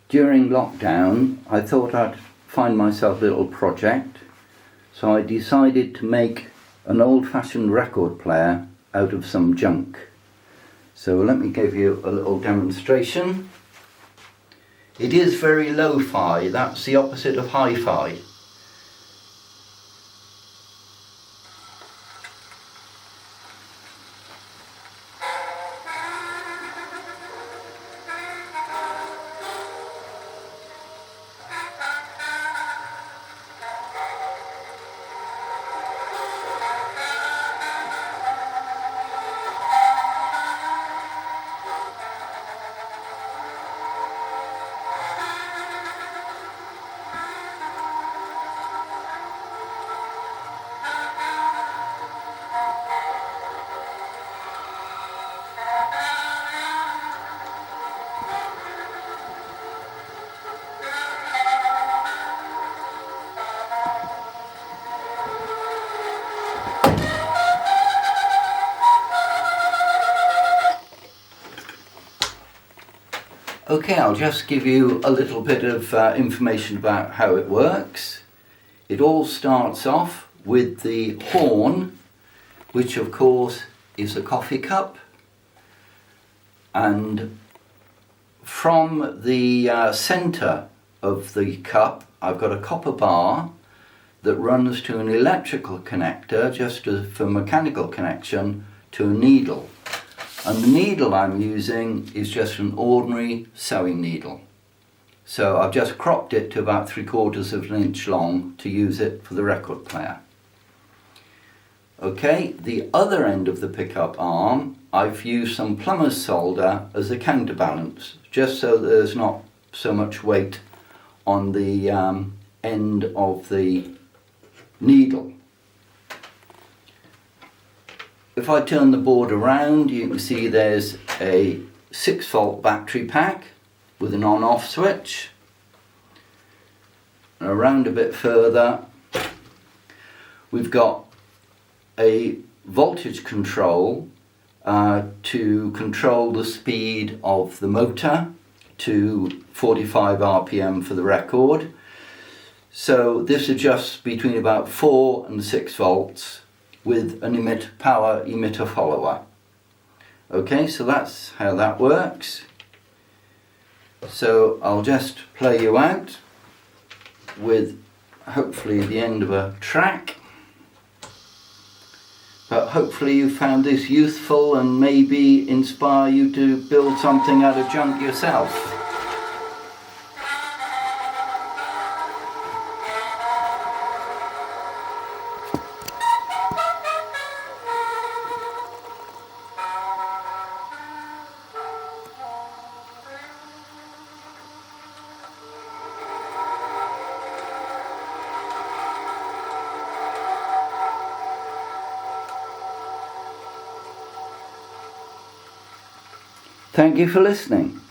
during lockdown I thought I'd find myself a little project, so I decided to make an old-fashioned record player out of some junk. So let me give you a little demonstration. It is very lo-fi, that's the opposite of hi-fi. Okay, I'll just give you a little bit of information about how it works. It all starts off with the horn, which of course is a coffee cup, and from the centre of the cup I've got a copper bar that runs to an electrical connector, just for mechanical connection, to a needle. And the needle I'm using is just an ordinary sewing needle. So I've just cropped it to about 3/4 of an inch long to use it for the record player. Okay, the other end of the pickup arm, I've used some plumber's solder as a counterbalance, just so there's not so much weight on the end of the needle. If I turn the board around, you can see there's a 6-volt battery pack with an on-off switch. And around a bit further, we've got a voltage control to control the speed of the motor to 45 RPM for the record. So this adjusts between about 4 and 6 volts with an power emitter follower. Okay, so that's how that works. So I'll just play you out with hopefully the end of a track. But hopefully you found this useful and maybe inspire you to build something out of junk yourself. Thank you for listening.